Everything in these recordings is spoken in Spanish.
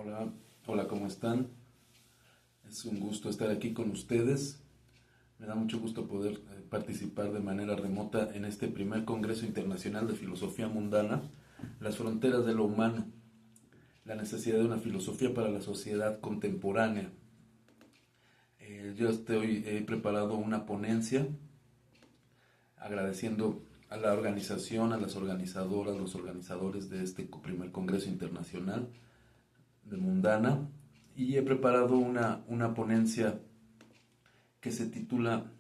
Hola, hola, ¿cómo están? Es un gusto estar aquí con ustedes. Me da mucho gusto poder participar de manera remota en este primer Congreso Internacional de Filosofía Mundana, las fronteras de lo humano, la necesidad de una filosofía para la sociedad contemporánea. He preparado una ponencia agradeciendo a la organización, a las organizadoras, los organizadores de este primer Congreso Internacional de Mundana, y he preparado una ponencia que se titula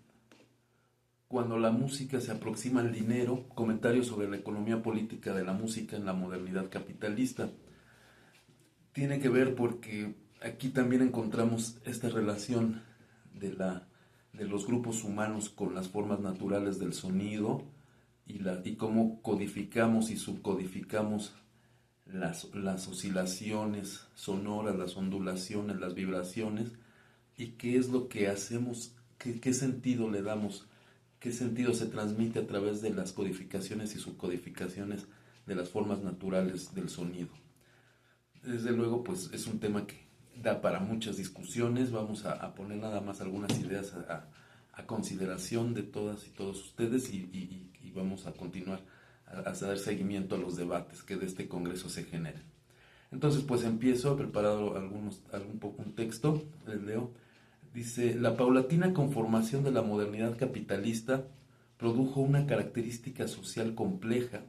Cuando la música se aproxima al dinero, comentarios sobre la economía política de la música en la modernidad capitalista. Tiene que ver porque aquí también encontramos esta relación de los grupos humanos con las formas naturales del sonido y cómo codificamos y subcodificamos las oscilaciones sonoras, las ondulaciones, las vibraciones, y qué es lo que hacemos, qué sentido le damos, qué sentido se transmite a través de las codificaciones y subcodificaciones de las formas naturales del sonido. Desde luego, pues es un tema que da para muchas discusiones. Vamos a poner nada más algunas ideas a consideración de todas y todos ustedes y vamos a continuar a dar seguimiento a los debates que de este congreso se generen. Entonces, pues empiezo, he preparado un texto, les leo. Dice: la paulatina conformación de la modernidad capitalista produjo una característica social compleja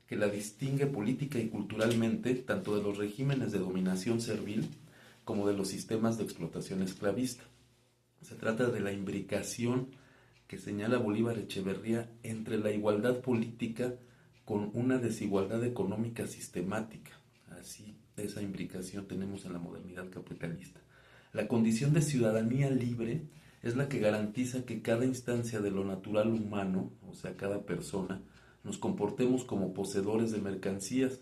que la distingue política y culturalmente tanto de los regímenes de dominación servil como de los sistemas de explotación esclavista. Se trata de la imbricación que señala Bolívar Echeverría entre la igualdad política con una desigualdad económica sistemática. Así, esa imbricación tenemos en la modernidad capitalista. La condición de ciudadanía libre es la que garantiza que cada instancia de lo natural humano, o sea, cada persona, nos comportemos como poseedores de mercancías.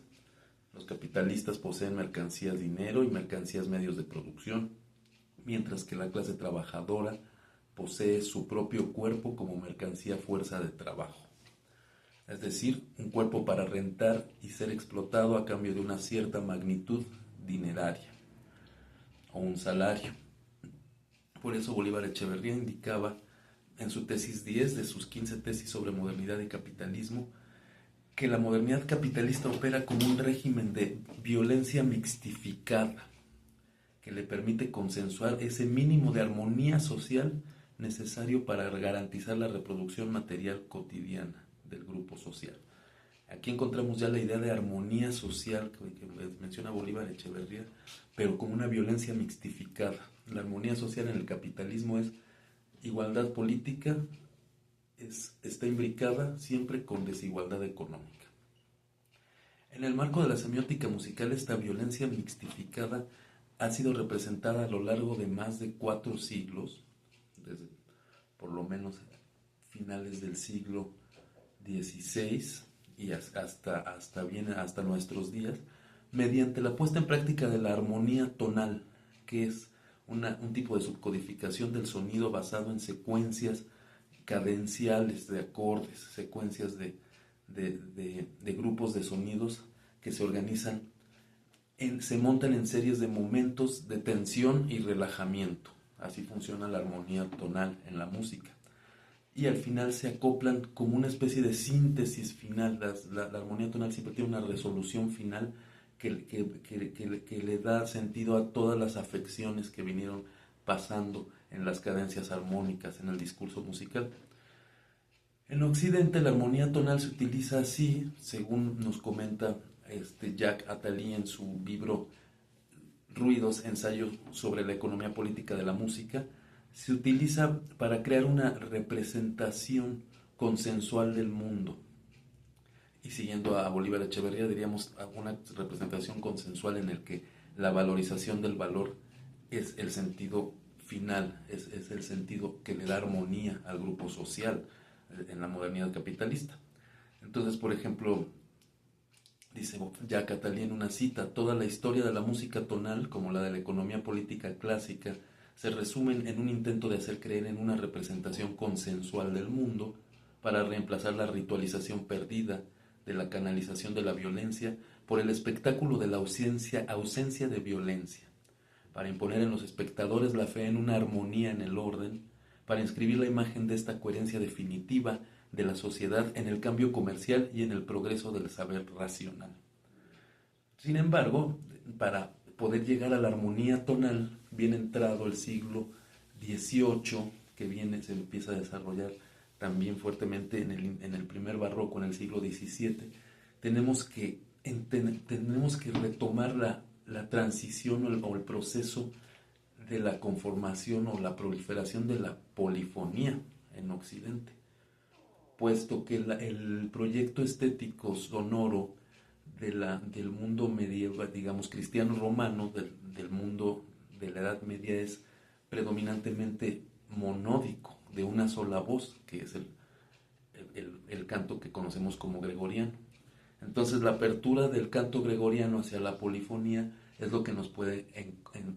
Los capitalistas poseen mercancías dinero y mercancías medios de producción, mientras que la clase trabajadora posee su propio cuerpo como mercancía fuerza de trabajo. Es decir, un cuerpo para rentar y ser explotado a cambio de una cierta magnitud dineraria o un salario. Por eso Bolívar Echeverría indicaba en su tesis 10 de sus 15 tesis sobre modernidad y capitalismo que la modernidad capitalista opera como un régimen de violencia mixtificada que le permite consensuar ese mínimo de armonía social necesario para garantizar la reproducción material cotidiana del grupo social. Aquí encontramos ya la idea de armonía social que menciona Bolívar Echeverría, pero como una violencia mixtificada. La armonía social en el capitalismo es igualdad política, está imbricada siempre con desigualdad económica. En el marco de la semiótica musical, esta violencia mixtificada ha sido representada a lo largo de más de 4 siglos, desde por lo menos finales del siglo XVI y hasta nuestros días, mediante la puesta en práctica de la armonía tonal, que es un tipo de subcodificación del sonido basado en secuencias cadenciales de acordes, secuencias de grupos de sonidos que se organizan, se montan en series de momentos de tensión y relajamiento. Así funciona la armonía tonal en la música. Y al final se acoplan como una especie de síntesis final. La armonía tonal siempre tiene una resolución final que le da sentido a todas las afecciones que vinieron pasando en las cadencias armónicas, en el discurso musical. En Occidente la armonía tonal se utiliza así, según nos comenta Jacques Attali en su libro Ruidos, ensayo sobre la economía política de la música. Se utiliza para crear una representación consensual del mundo. Y siguiendo a Bolívar Echeverría, diríamos una representación consensual en el que la valorización del valor es el sentido final, es el sentido que le da armonía al grupo social en la modernidad capitalista. Entonces, por ejemplo, dice Jacques Attali en una cita: toda la historia de la música tonal, como la de la economía política clásica, se resumen en un intento de hacer creer en una representación consensual del mundo para reemplazar la ritualización perdida de la canalización de la violencia por el espectáculo de la ausencia de violencia, para imponer en los espectadores la fe en una armonía en el orden, para inscribir la imagen de esta coherencia definitiva de la sociedad en el cambio comercial y en el progreso del saber racional. Sin embargo, para poder llegar a la armonía tonal, bien entrado el siglo XVIII, se empieza a desarrollar también fuertemente en el primer barroco, en el siglo XVII, tenemos que retomar la transición o el proceso de la conformación o la proliferación de la polifonía en Occidente, puesto que el proyecto estético sonoro del mundo medieval, digamos cristiano romano, del mundo de la Edad Media, es predominantemente monódico, de una sola voz, que es el canto que conocemos como gregoriano. Entonces la apertura del canto gregoriano hacia la polifonía es lo que nos puede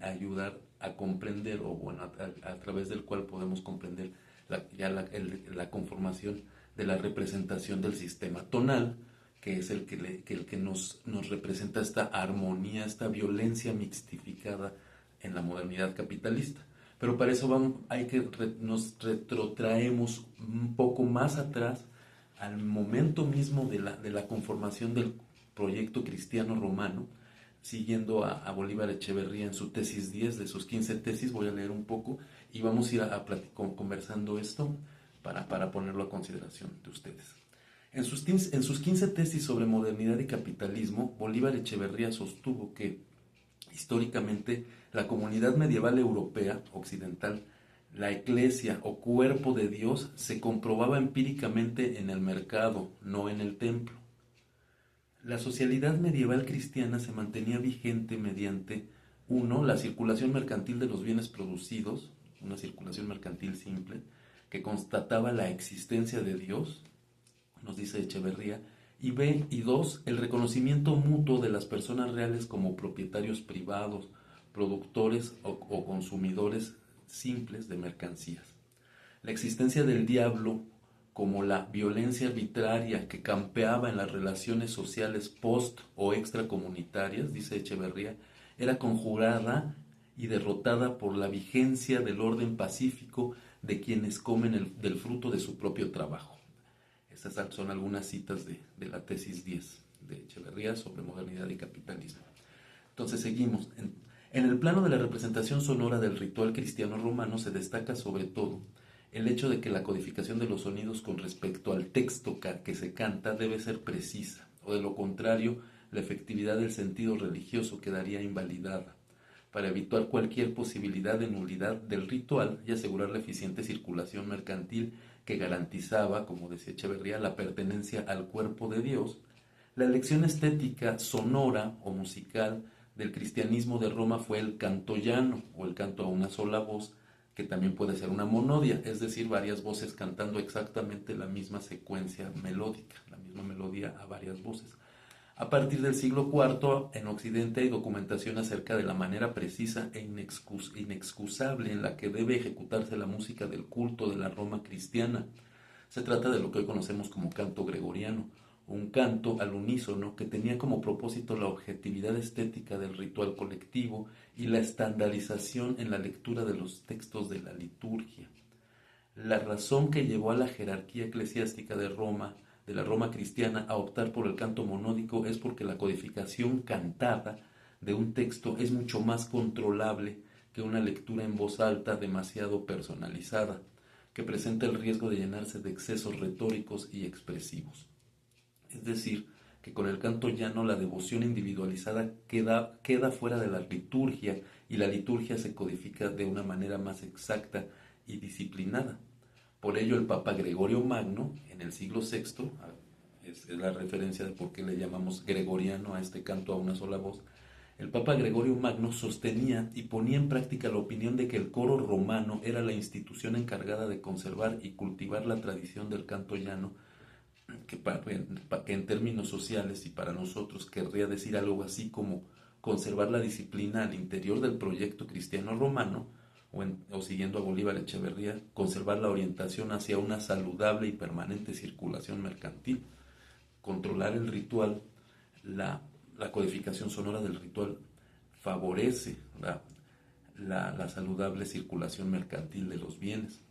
ayudar a comprender, o bueno, a través del cual podemos comprender la conformación de la representación del sistema tonal, que es el que nos representa esta armonía, esta violencia mixtificada en la modernidad capitalista. Pero para eso nos retrotraemos un poco más atrás al momento mismo de la conformación del proyecto cristiano romano, siguiendo a Bolívar Echeverría en su tesis 10 de sus 15 tesis. Voy a leer un poco y vamos a ir conversando esto para ponerlo a consideración de ustedes. En sus 15 tesis sobre modernidad y capitalismo, Bolívar Echeverría sostuvo que, históricamente, la comunidad medieval europea occidental, la Iglesia o cuerpo de Dios, se comprobaba empíricamente en el mercado, no en el templo. La socialidad medieval cristiana se mantenía vigente mediante, 1, la circulación mercantil de los bienes producidos, una circulación mercantil simple, que constataba la existencia de Dios, nos dice Echeverría, y 2, el reconocimiento mutuo de las personas reales como propietarios privados, productores o consumidores simples de mercancías. La existencia del diablo como la violencia arbitraria que campeaba en las relaciones sociales post o extracomunitarias, dice Echeverría, era conjurada y derrotada por la vigencia del orden pacífico de quienes comen del fruto de su propio trabajo. Estas son algunas citas de la tesis 10 de Echeverría sobre modernidad y capitalismo. Entonces seguimos. En el plano de la representación sonora del ritual cristiano romano se destaca sobre todo el hecho de que la codificación de los sonidos con respecto al texto que se canta debe ser precisa, o de lo contrario, la efectividad del sentido religioso quedaría invalidada, para evitar cualquier posibilidad de nulidad del ritual y asegurar la eficiente circulación mercantil que garantizaba, como decía Echeverría, la pertenencia al cuerpo de Dios. La elección estética sonora o musical del cristianismo de Roma fue el canto llano, o el canto a una sola voz, que también puede ser una monodia, es decir, varias voces cantando exactamente la misma secuencia melódica, la misma melodía a varias voces. A partir del siglo IV, en Occidente hay documentación acerca de la manera precisa e inexcusable en la que debe ejecutarse la música del culto de la Roma cristiana. Se trata de lo que hoy conocemos como canto gregoriano, un canto al unísono que tenía como propósito la objetividad estética del ritual colectivo y la estandarización en la lectura de los textos de la liturgia. La razón que llevó a la jerarquía eclesiástica de la Roma cristiana, a optar por el canto monódico es porque la codificación cantada de un texto es mucho más controlable que una lectura en voz alta demasiado personalizada, que presenta el riesgo de llenarse de excesos retóricos y expresivos. Es decir, que con el canto llano la devoción individualizada queda fuera de la liturgia, y la liturgia se codifica de una manera más exacta y disciplinada. Por ello el Papa Gregorio Magno, en el siglo VI, es la referencia de por qué le llamamos gregoriano a este canto a una sola voz, el Papa Gregorio Magno sostenía y ponía en práctica la opinión de que el coro romano era la institución encargada de conservar y cultivar la tradición del canto llano, que en términos sociales y para nosotros querría decir algo así como conservar la disciplina al interior del proyecto cristiano romano, o siguiendo a Bolívar Echeverría, conservar la orientación hacia una saludable y permanente circulación mercantil, controlar el ritual, la codificación sonora del ritual favorece la saludable circulación mercantil de los bienes.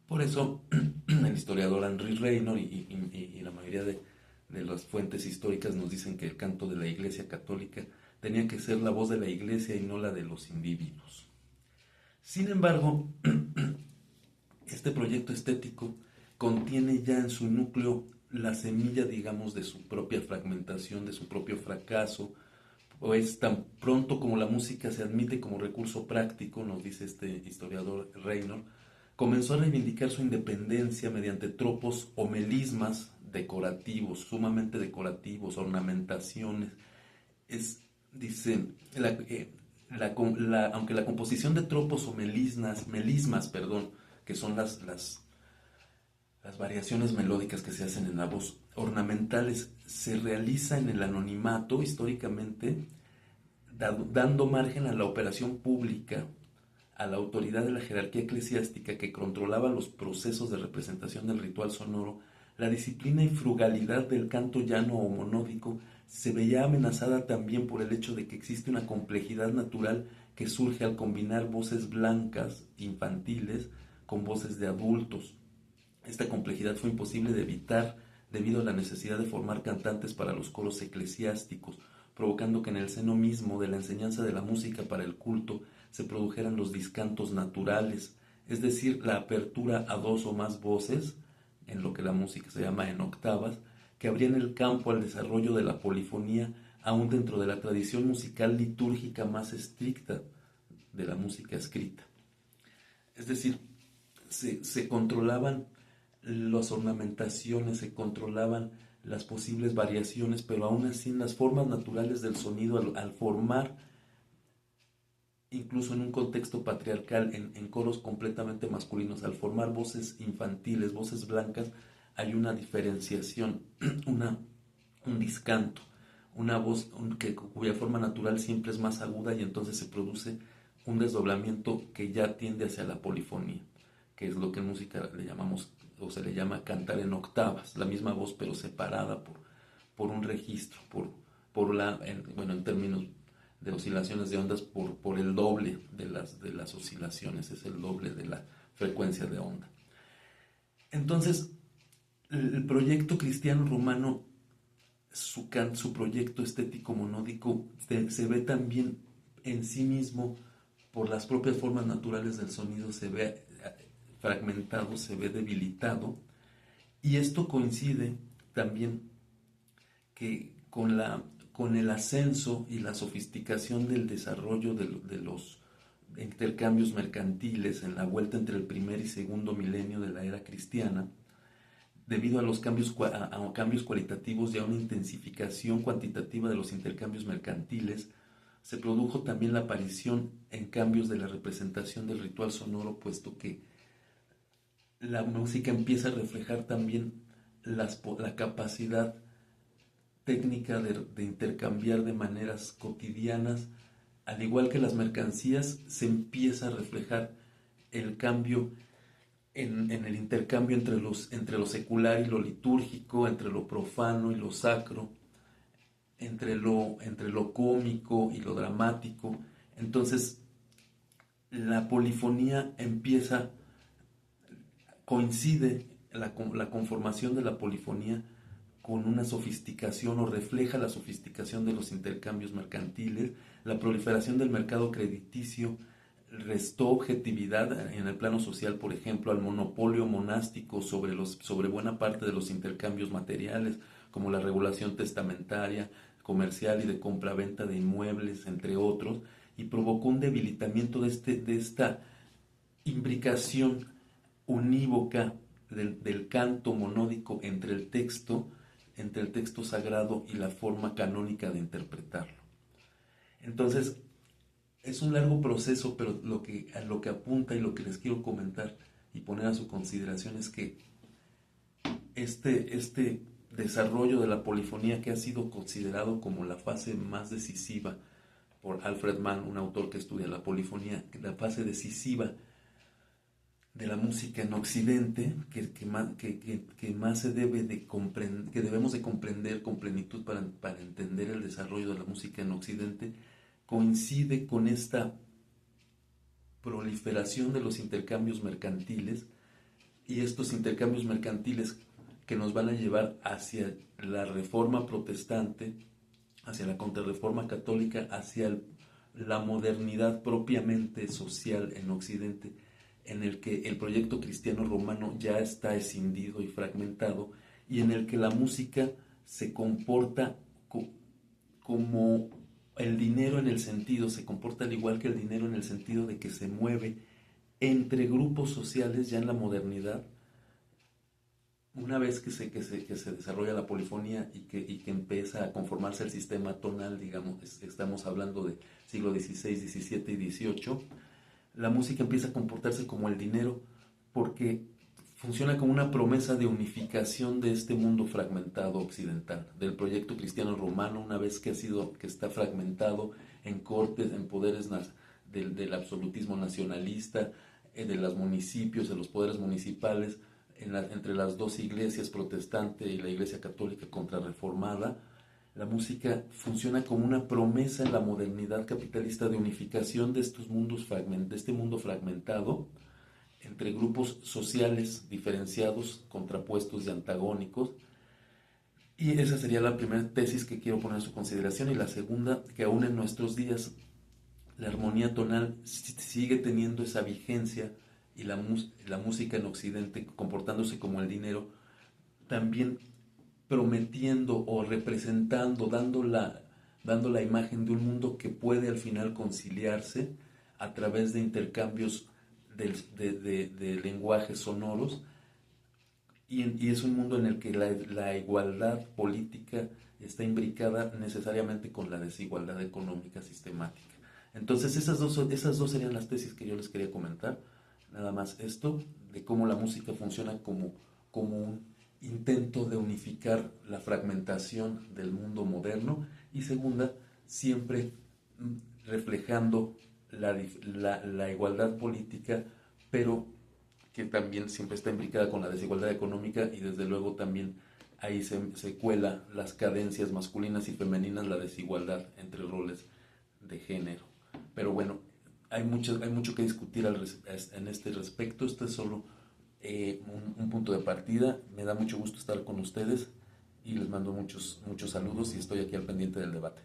Por eso, el historiador Henry Reynor y la mayoría de las fuentes históricas nos dicen que el canto de la Iglesia Católica tenía que ser la voz de la Iglesia y no la de los individuos. Sin embargo, este proyecto estético contiene ya en su núcleo la semilla, digamos, de su propia fragmentación, de su propio fracaso, pues tan pronto como la música se admite como recurso práctico, nos dice este historiador Reynor, comenzó a reivindicar su independencia mediante tropos o melismas decorativos, sumamente decorativos, ornamentaciones. Dice, aunque la composición de tropos o melismas, que son las variaciones melódicas que se hacen en la voz ornamentales, se realiza en el anonimato históricamente, dando margen a la operación pública, a la autoridad de la jerarquía eclesiástica que controlaba los procesos de representación del ritual sonoro. La disciplina y frugalidad del canto llano o monódico se veía amenazada también por el hecho de que existe una complejidad natural que surge al combinar voces blancas, infantiles, con voces de adultos. Esta complejidad fue imposible de evitar debido a la necesidad de formar cantantes para los coros eclesiásticos, provocando que en el seno mismo de la enseñanza de la música para el culto se produjeran los discantos naturales, es decir, la apertura a dos o más voces, en lo que la música se llama en octavas, que abrían el campo al desarrollo de la polifonía, aún dentro de la tradición musical litúrgica más estricta de la música escrita. Es decir, se controlaban las ornamentaciones, se controlaban las posibles variaciones, pero aún así en las formas naturales del sonido, al formar, incluso en un contexto patriarcal, en coros completamente masculinos, al formar voces infantiles, voces blancas, hay una diferenciación, un discanto, una voz cuya forma natural siempre es más aguda, y entonces se produce un desdoblamiento que ya tiende hacia la polifonía, que es lo que en música le llamamos, o se le llama cantar en octavas, la misma voz pero separada por un registro, en términos de oscilaciones de ondas, por el doble de las oscilaciones, es el doble de la frecuencia de onda. Entonces, el proyecto cristiano rumano, su proyecto estético monódico, se ve también en sí mismo, por las propias formas naturales del sonido, se ve fragmentado, se ve debilitado, y esto coincide también que con el ascenso y la sofisticación del desarrollo de los intercambios mercantiles en la vuelta entre el primer y segundo milenio de la era cristiana, debido a los cambios cualitativos y a una intensificación cuantitativa de los intercambios mercantiles, se produjo también la aparición en cambios de la representación del ritual sonoro, puesto que la música empieza a reflejar también la capacidad técnica de intercambiar de maneras cotidianas. Al igual que las mercancías, se empieza a reflejar el cambio en el intercambio entre lo secular y lo litúrgico, entre lo profano y lo sacro, entre lo cómico y lo dramático. Entonces, la polifonía coincide la conformación de la polifonía con una sofisticación, o refleja la sofisticación de los intercambios mercantiles. La proliferación del mercado crediticio restó objetividad en el plano social, por ejemplo, al monopolio monástico sobre buena parte de los intercambios materiales, como la regulación testamentaria, comercial y de compraventa de inmuebles, entre otros, y provocó un debilitamiento de esta imbricación unívoca del canto monódico entre el texto sagrado y la forma canónica de interpretarlo. Entonces, es un largo proceso, pero a lo que apunta y lo que les quiero comentar y poner a su consideración es que este desarrollo de la polifonía, que ha sido considerado como la fase más decisiva por Alfred Mann, un autor que estudia la polifonía, la fase decisiva de la música en Occidente, que más se debe de comprender, que debemos de comprender con plenitud para entender el desarrollo de la música en Occidente, coincide con esta proliferación de los intercambios mercantiles, y estos intercambios mercantiles que nos van a llevar hacia la reforma protestante, hacia la contrarreforma católica, hacia la modernidad propiamente social en Occidente, en el que el proyecto cristiano romano ya está escindido y fragmentado, y en el que la música se comporta como el dinero, en el sentido, se comporta al igual que el dinero en el sentido de que se mueve entre grupos sociales ya en la modernidad. Una vez que se desarrolla la polifonía y que empieza a conformarse el sistema tonal, digamos, estamos hablando de siglo XVI, XVII y XVIII, la música empieza a comportarse como el dinero, porque funciona como una promesa de unificación de este mundo fragmentado occidental, del proyecto cristiano romano, una vez que está fragmentado en cortes, en poderes del absolutismo nacionalista, de los municipios, de los poderes municipales, entre las dos iglesias, protestante y la iglesia católica contrarreformada. La música funciona como una promesa en la modernidad capitalista de unificación de de este mundo fragmentado entre grupos sociales diferenciados, contrapuestos y antagónicos. Y esa sería la primera tesis que quiero poner en su consideración. Y la segunda, que aún en nuestros días la armonía tonal sigue teniendo esa vigencia, y la música en Occidente comportándose como el dinero, también prometiendo o representando, dando la imagen de un mundo que puede al final conciliarse a través de intercambios de lenguajes sonoros, y es un mundo en el que la igualdad política está imbricada necesariamente con la desigualdad económica sistemática. Entonces esas dos serían las tesis que yo les quería comentar. Nada más esto, de cómo la música funciona como un intento de unificar la fragmentación del mundo moderno, y segunda, siempre reflejando la igualdad política, pero que también siempre está imbricada con la desigualdad económica, y desde luego también ahí se cuela las cadencias masculinas y femeninas, la desigualdad entre roles de género. Pero bueno, hay mucho que discutir en este respecto. Esto es solo un punto de partida. Me da mucho gusto estar con ustedes y les mando muchos saludos, y estoy aquí al pendiente del debate.